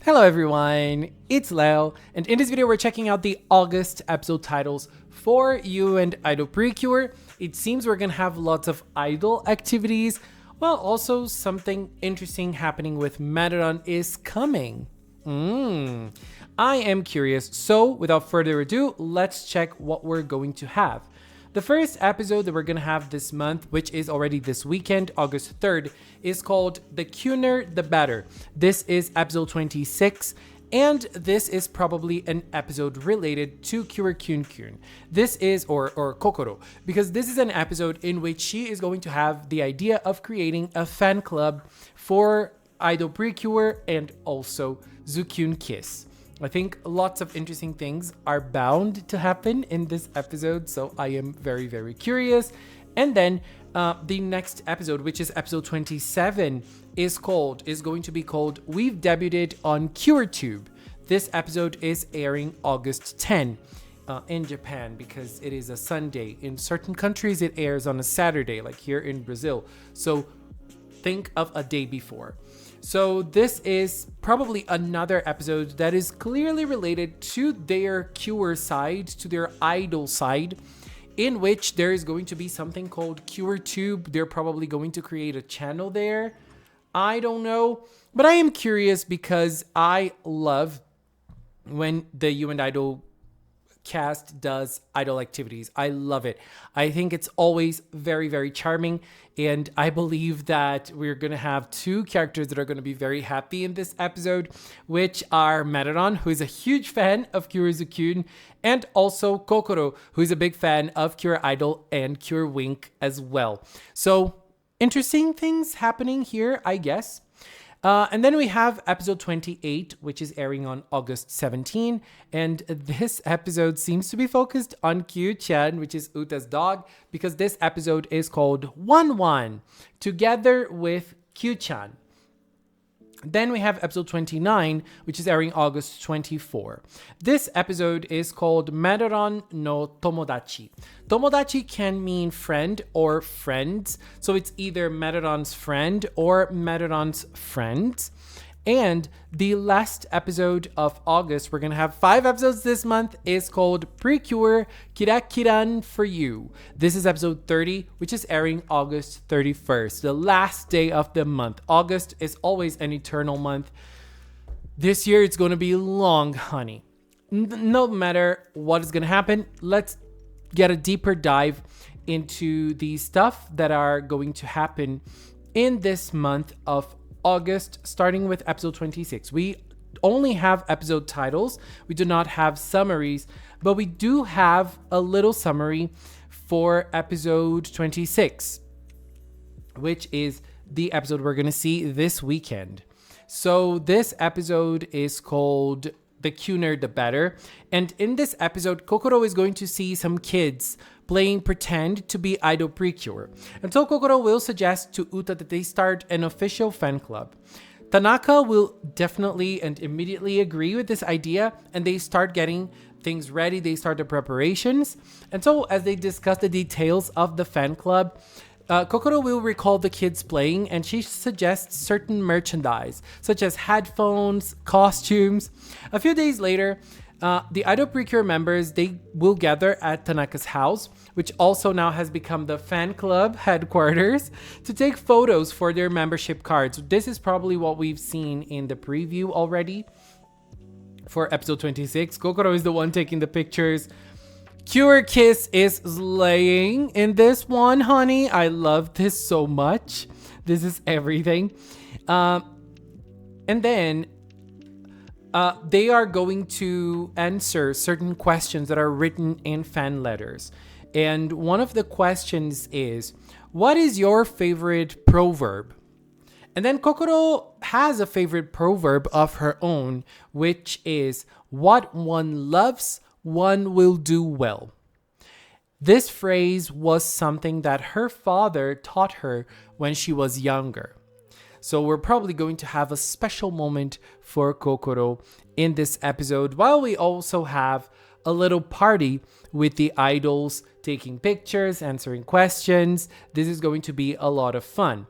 Hello everyone, it's Leo, and in this video we're checking out the August episode titles for you and Idol PreCure. It seems we're gonna have lots of idol activities, while also something interesting happening with Madaron is coming. I am curious, so without further ado, let's check what we're going to have. The first episode that we're going to have this month, which is already this weekend, August 3rd, is called The Cuner the Better. This is episode 26, and this is probably an episode related to Cure Kyun. This is, or Kokoro, because this is an episode in which she is going to have the idea of creating a fan club for Idol PreCure and also Zukyun Kiss. I think lots of interesting things are bound to happen in this episode, so I am very, very curious. And then the next episode, which is episode 27, is going to be called We've Debuted on CureTube. This episode is airing August 10 in Japan because it is a Sunday. In certain countries, it airs on a Saturday, like here in Brazil. So think of a day before. So this is probably another episode that is clearly related to their Cure side, to their idol side, in which there is going to be something called CureTube. They're probably going to create a channel there. I don't know, but I am curious because I love when the You and Idol cast does idol activities. I love it. I think it's always very, very charming. And I believe that we're going to have two characters that are going to be very happy in this episode, which are Madaron, who is a huge fan of Cure Zukyun, and also Kokoro, who is a big fan of Cure Idol and Cure Wink as well. So interesting things happening here, I guess. And then we have episode 28, which is airing on August 17. And this episode seems to be focused on Kyu-chan, which is Uta's dog, because this episode is called 1-1, together with Kyu-chan. Then we have episode 29, which is airing August 24. This episode is called Madaron no Tomodachi. Tomodachi can mean friend or friends. So it's either Madaron's friend or Madaron's friends. And the last episode of August, we're going to have 5 episodes this month, is called PreCure Kirakiran for You. This is episode 30, which is airing August 31st, the last day of the month. August is always an eternal month. This year, it's going to be long, honey. No matter what is going to happen, let's get a deeper dive into the stuff that are going to happen in this month of August, starting with episode 26. We only have episode titles. We do not have summaries, but we do have a little summary for episode 26, which is the episode we're going to see this weekend. So this episode is called The Cuner the Better. And in this episode, Kokoro is going to see some kids playing pretend to be Idol PreCure. And so Kokoro will suggest to Uta that they start an official fan club. Tanaka will definitely and immediately agree with this idea, and they start getting things ready. They start the preparations. And so as they discuss the details of the fan club, Kokoro will recall the kids playing, and she suggests certain merchandise, such as headphones, costumes. A few days later, the Idol PreCure members, they will gather at Tanaka's house, which also now has become the fan club headquarters, to take photos for their membership cards. This is probably what we've seen in the preview already for episode 26. Kokoro is the one taking the pictures. Cure Kiss is slaying in this one, honey. I love this so much. This is everything. And then they are going to answer certain questions that are written in fan letters. And one of the questions is, what is your favorite proverb? And then Kokoro has a favorite proverb of her own, which is, what one loves, one will do well. This phrase was something that her father taught her when she was younger. So we're probably going to have a special moment for Kokoro in this episode, while we also have a little party with the idols taking pictures, answering questions. This is going to be a lot of fun.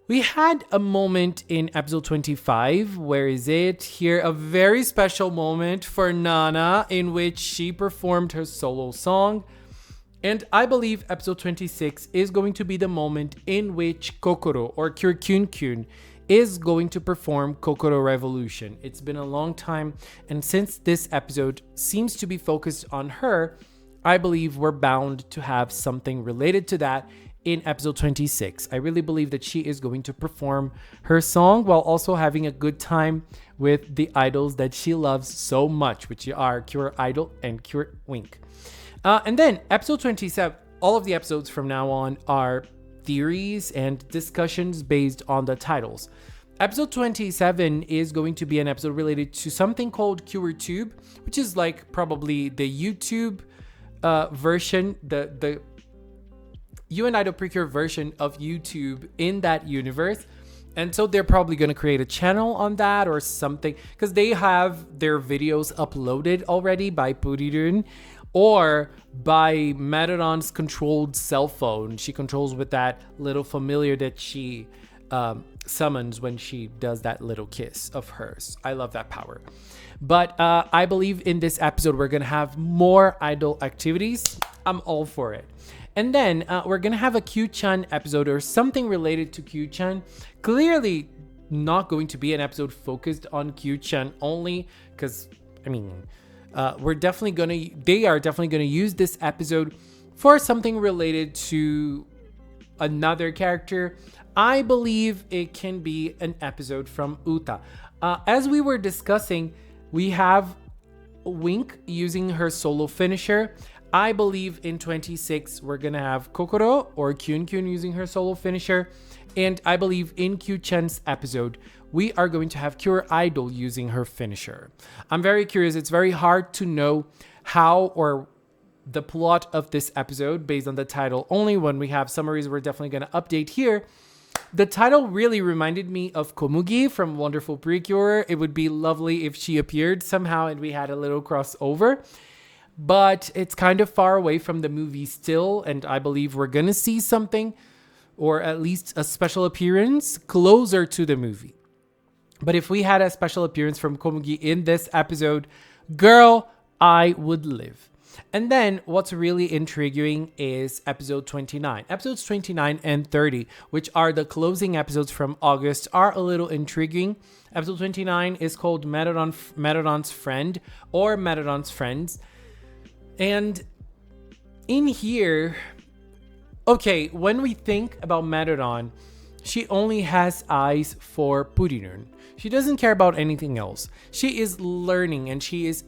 We had a moment in episode 25, where is it? Here, a very special moment for Nana in which she performed her solo song. And I believe episode 26 is going to be the moment in which Kokoro, or Kyun, is going to perform Kokoro Revolution. It's been a long time, and since this episode seems to be focused on her, I believe we're bound to have something related to that in episode 26. I really believe that she is going to perform her song while also having a good time with the idols that she loves so much, which are Cure Idol and Cure Wink. And then episode 27, all of the episodes from now on are theories and discussions based on the titles. Episode 27 is going to be an episode related to something called CureTube, which is like probably the YouTube version, the You and Idol PreCure version of YouTube in that universe. And so they're probably going to create a channel on that or something, because they have their videos uploaded already by Purirun or by Madoron's controlled cell phone. She controls with that little familiar that she summons when she does that little kiss of hers. I love that power. But I believe in this episode we're going to have more idol activities. I'm all for it. And then we're going to have a Q-chan episode or something related to Q-chan. Clearly not going to be an episode focused on Q-chan only, because, I mean, they are definitely going to use this episode for something related to another character. I believe it can be an episode from Uta. As we were discussing, we have Wink using her solo finisher. I believe in 26, we're going to have Kokoro or Kyun using her solo finisher. And I believe in Q-chan's episode, we are going to have Cure Idol using her finisher. I'm very curious. It's very hard to know how or the plot of this episode based on the title. Only when we have summaries, we're definitely going to update here. The title really reminded me of Komugi from Wonderful PreCure. It would be lovely if she appeared somehow and we had a little crossover. But it's kind of far away from the movie still, and I believe we're going to see something, or at least a special appearance closer to the movie. But if we had a special appearance from Komugi in this episode, girl, I would live. And then what's really intriguing is episode 29. Episodes 29 and 30, which are the closing episodes from August, are a little intriguing. Episode 29 is called Madoron's Friend or Madoron's Friends. And in here, okay, when we think about Madoron, she only has eyes for Purirun. She doesn't care about anything else. She is learning and she is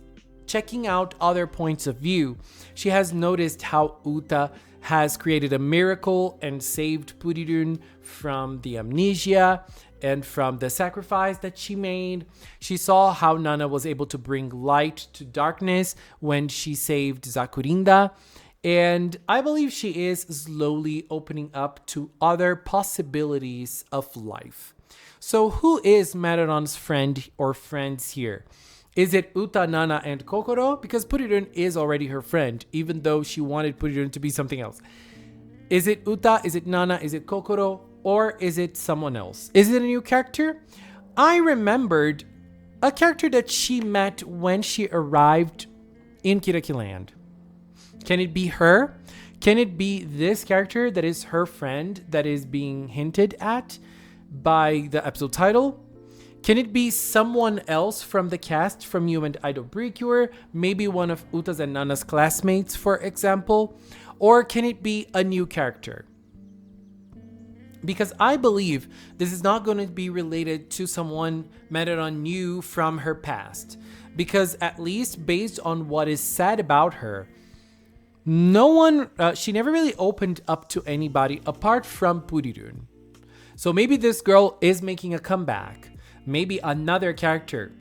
checking out other points of view. She has noticed how Uta has created a miracle and saved Purirun from the amnesia and from the sacrifice that she made. She saw how Nana was able to bring light to darkness when she saved Zakurinda. And I believe she is slowly opening up to other possibilities of life. So who is Madoron's friend or friends here? Is it Uta, Nana, and Kokoro? Because Purirun is already her friend, even though she wanted Purirun to be something else. Is it Uta? Is it Nana? Is it Kokoro? Or is it someone else? Is it a new character? I remembered a character that she met when she arrived in Kiraki Land. Can it be her? Can it be this character that is her friend that is being hinted at by the episode title? Can it be someone else from the cast from You and Idol PreCure? Maybe one of Uta's and Nana's classmates, for example? Or can it be a new character? Because I believe this is not going to be related to someone Madoron knew from her past. Because at least based on what is said about her, she never really opened up to anybody apart from Purirun. So maybe this girl is making a comeback. Maybe another character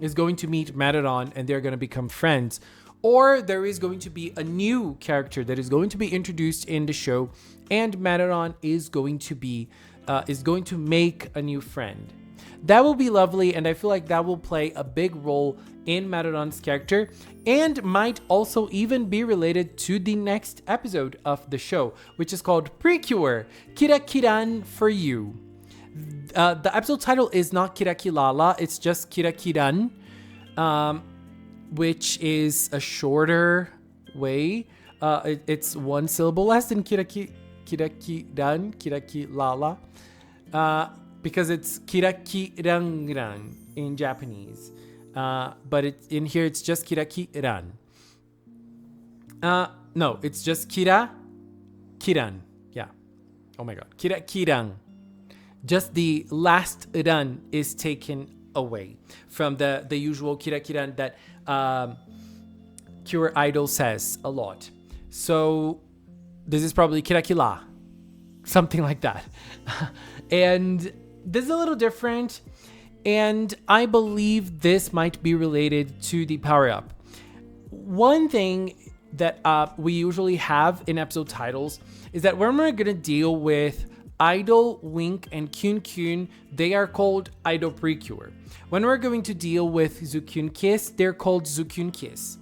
is going to meet Madoron and they're going to become friends. Or there is going to be a new character that is going to be introduced in the show, and Madoron is going to make a new friend. That will be lovely, and I feel like that will play a big role in Madoron's character, and might also even be related to the next episode of the show, which is called PreCure, Kira Kiran for You. The episode title is not Kirakilala, it's just Kirakiran, which is a shorter way. It's one syllable less than Kirakiran, Kirakilala, because it's Kirakiranran in Japanese. But in here it's just Kirakiran. No, it's just Kiran. Yeah. Oh my god. Kiran. Just the last ran is taken away from the usual Kiran that Cure Idol says a lot. So this is probably Kirakila. Something like that. And this is a little different. And I believe this might be related to the power-up. One thing that we usually have in episode titles is that when we're going to deal with Idol, Wink, and Kyun, they are called Idol PreCure. When we're going to deal with Zukyun Kiss, they're called Zukyun Kiss.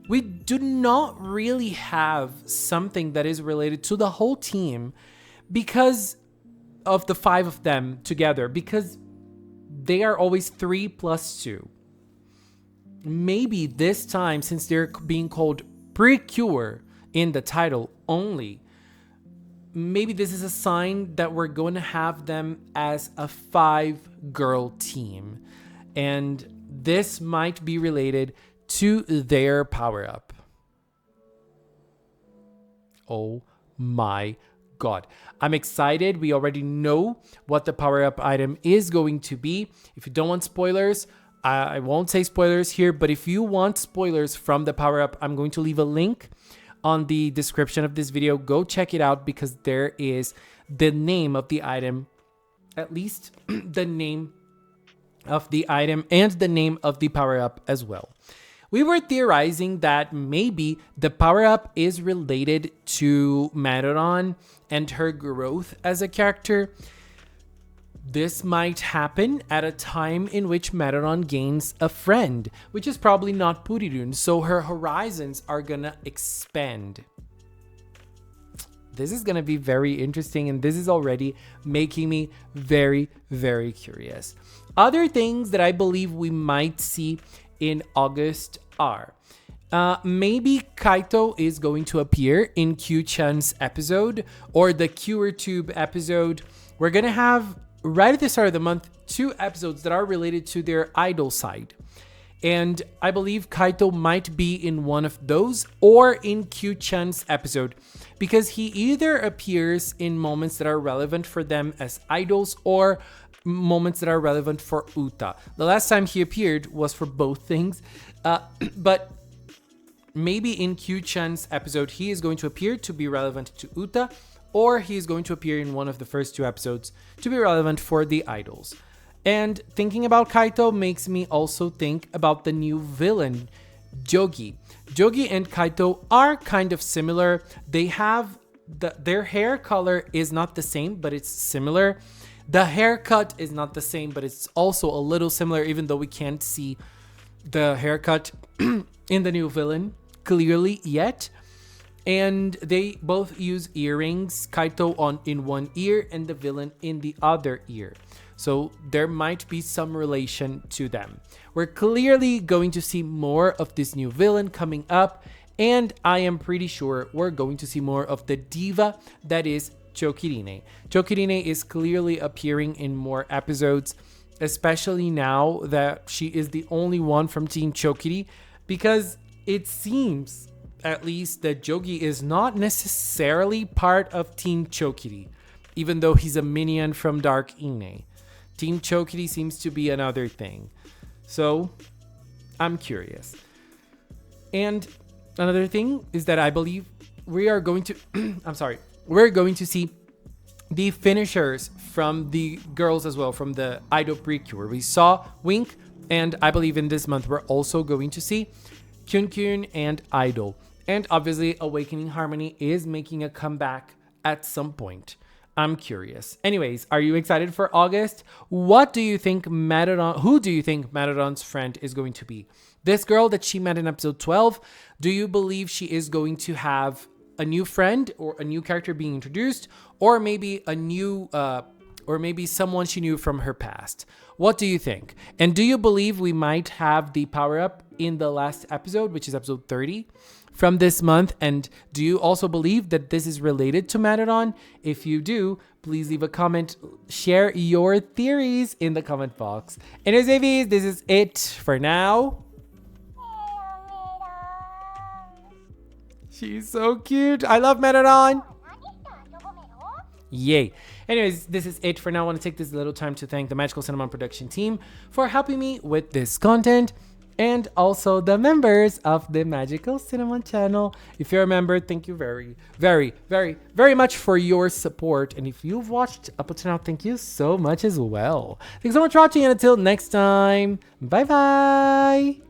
We do not really have something that is related to the whole team because of the 5 of them together, because they are always 3 plus 2. Maybe this time, since they're being called PreCure in the title only, maybe this is a sign that we're going to have them as a 5-girl team. And this might be related to their power-up. Oh my god. I'm excited. We already know what the power-up item is going to be. If you don't want spoilers, I won't say spoilers here, but if you want spoilers from the power-up, I'm going to leave a link on the description of this video. Go check it out because there is the name of the item, at least the name of the item and the name of the power-up as well. We were theorizing that maybe the power-up is related to Madoron and her growth as a character. This might happen at a time in which Madoron gains a friend, which is probably not Purirun, so her horizons are gonna expand. This is gonna be very interesting, and this is already making me very, very curious. Other things that I believe we might see in August are maybe Kaito is going to appear in Q-chan's episode or the CureTube episode. We're gonna have right at the start of the month 2 episodes that are related to their idol side, and I believe Kaito might be in one of those or in Q-chan's episode, because he either appears in moments that are relevant for them as idols or moments that are relevant for Uta. The last time he appeared was for both things, but maybe in Q-chan's episode he is going to appear to be relevant to Uta, or he is going to appear in one of the first 2 episodes to be relevant for the idols. And thinking about Kaito makes me also think about the new villain, Jogi. Jogi and Kaito are kind of similar. They have their hair color is not the same, but it's similar. The haircut is not the same, but it's also a little similar, even though we can't see the haircut in the new villain clearly yet. And they both use earrings, Kaito in one ear and the villain in the other ear. So there might be some relation to them. We're clearly going to see more of this new villain coming up, and I am pretty sure we're going to see more of the diva that is Chokirine. Chokirine is clearly appearing in more episodes, especially now that she is the only one from Team Chokiri, because it seems at least that Jogi is not necessarily part of Team Chokiri, even though he's a minion from Dark Ine. Team Chokiri seems to be another thing. So I'm curious. And another thing is that I believe we are going to we're going to see the finishers from the girls as well, from the Idol PreCure. We saw Wink, and I believe in this month we're also going to see Kyun and Idol. And obviously Awakening Harmony is making a comeback at some point. I'm curious. Anyways, are you excited for August? What do you think who do you think Madoron's friend is going to be? This girl that she met in episode 12, do you believe she is going to have a new friend or a new character being introduced, or maybe a new or maybe someone she knew from her past. What do you think? And do you believe we might have the power up in the last episode, which is episode 30 from this month? And do you also believe that this is related to Matadon? If you do, please leave a comment, share your theories in the comment box. Anyways, babies, this is it for now. She's so cute. I love Matadon. Yay. Anyways, this is it for now. I want to take this little time to thank the Magical Cinnamon production team for helping me with this content, and also the members of the Magical Cinnamon channel. If you're a member, thank you very, very, very, very much for your support. And if you've watched up until now, thank you so much as well. Thanks so much for watching, and until next time, bye bye.